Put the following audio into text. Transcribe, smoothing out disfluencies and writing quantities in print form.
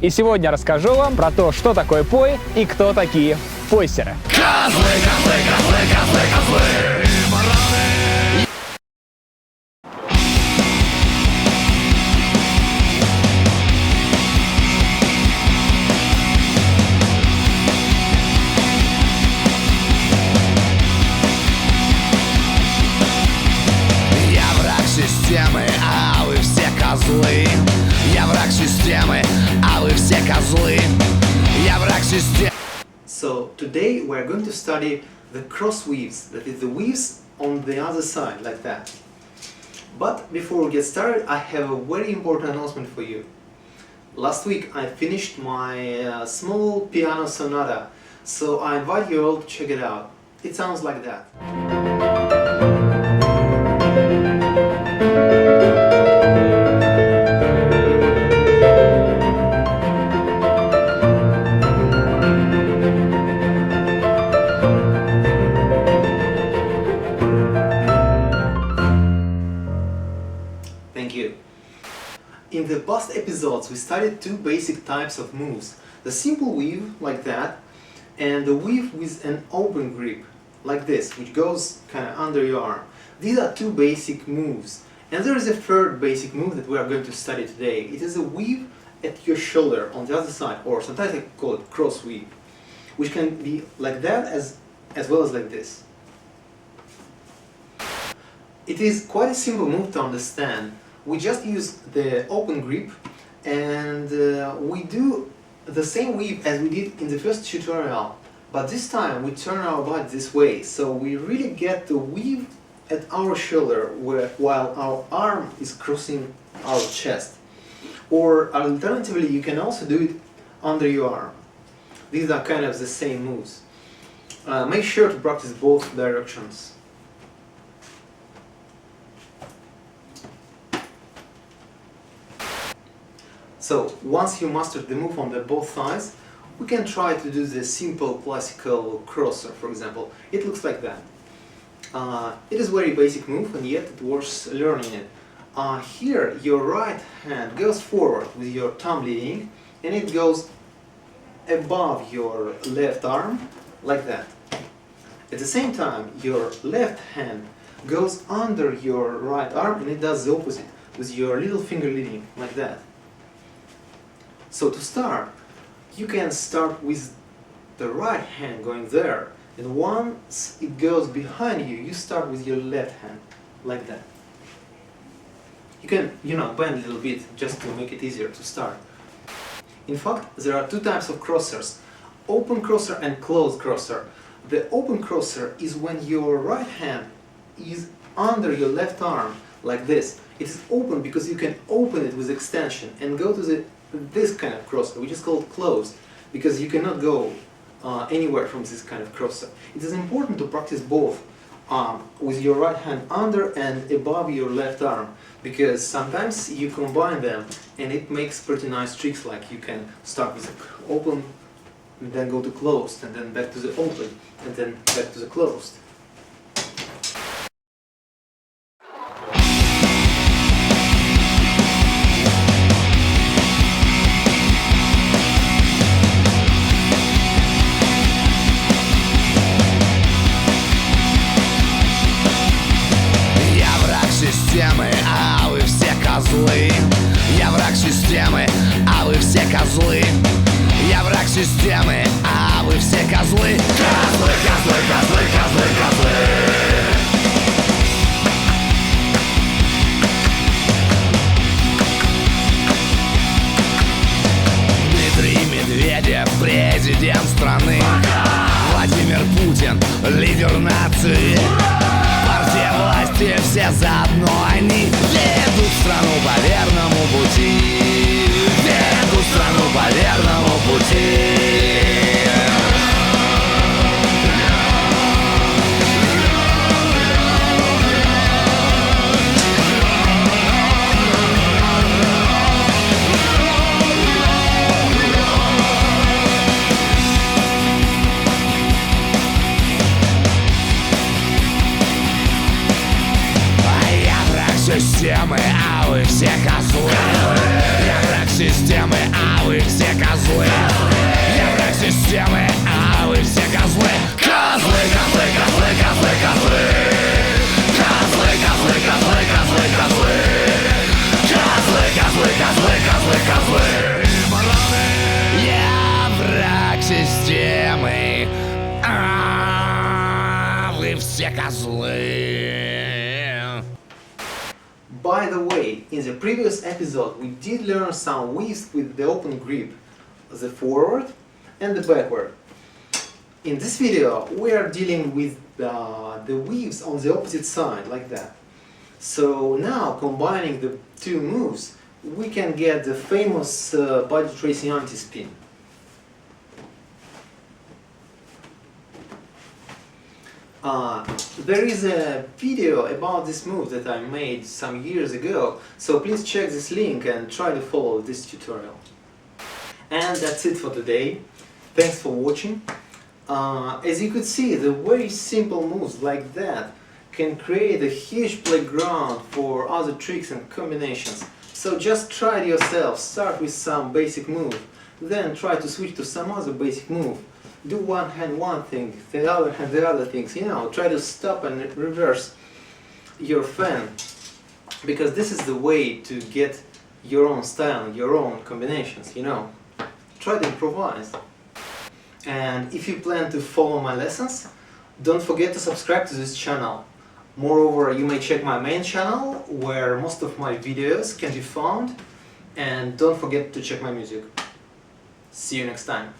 И сегодня расскажу вам про то, что такое пой и кто такие пойсеры. Козлы, козлы, козлы, козлы, козлы, Я враг системы, а вы все козлы. Я враг системы, а вы все козлы. Я враг системы. So today we are going to study the cross weaves, that is the weaves on the other side, like that. But before we get started, I have a very important announcement for you. Last week I finished my small piano sonata, so I invite you all to check it out. It sounds like that. Thank you. In the past episodes we studied two basic types of moves. The simple weave, like that, and the weave with an open grip, like this, which goes kind of under your arm. These are two basic moves. And there is a third basic move that we are going to study today. It is a weave at your shoulder on the other side, or sometimes I call it cross weave, which can be like that as well as like this. It is quite a simple move to understand. We just use the open grip and we do the same weave as we did in the first tutorial, but this time we turn our body this way, so we really get the weave at our shoulder while our arm is crossing our chest. Or alternatively, you can also do it under your arm. These are kind of the same moves. Make sure to practice both directions. So, once you master the move on the both sides, we can try to do the simple classical crosser, for example. It looks like that. It is a very basic move, and yet it worth learning it. Here, your right hand goes forward with your thumb leading, and it goes above your left arm, like that. At the same time, your left hand goes under your right arm, and it does the opposite, with your little finger leading, like that. So to start, you can start with the right hand going there, and once it goes behind you, you start with your left hand, like that. You can, bend a little bit just to make it easier to start. In fact, there are two types of crossers, open crosser and closed crosser. The open crosser is when your right hand is under your left arm, like this. It is open because you can open it with extension and go to this kind of crosser, which is called closed, because you cannot go anywhere from this kind of crosser. It is important to practice both with your right hand under and above your left arm, because sometimes you combine them and it makes pretty nice tricks, like you can start with the open, and then go to closed, and then back to the open, and then back to the closed. А вы все козлы. Я враг системы, а вы все козлы. Я враг системы, а вы все козлы. Козлы, козлы, козлы, козлы, козлы. Дмитрий Медведев, президент страны. Владимир Путин, лидер нации. Партия власти, все заодно они ведут страну по верному пути. Ведут страну по верному пути. Системы, а вы все козлы. Я враг системы, а вы все козлы. Я враг системы, а вы все козлы. Козлы, козлы, козлы, козлы, козлы. Козлы, козлы, козлы, козлы, козлы. Козлы, козлы, козлы, козлы, козлы. Я враг системы, а вы все козлы. By the way, in the previous episode we did learn some weaves with the open grip, the forward and the backward. In this video we are dealing with the weaves on the opposite side, like that. So now, combining the two moves, we can get the famous body tracing anti-spin. There is a video about this move that I made some years ago, so please check this link and try to follow this tutorial. And that's it for today. Thanks for watching. As you could see, the very simple moves like that can create a huge playground for other tricks and combinations. So just try it yourself. Start with some basic move, then try to switch to some other basic move. Do one hand one thing, the other hand the other things, you know, try to stop and reverse your fan, because this is the way to get your own style, your own combinations, you know. Try to improvise. And if you plan to follow my lessons, don't forget to subscribe to this channel. Moreover, you may check my main channel, where most of my videos can be found, and don't forget to check my music. See you next time.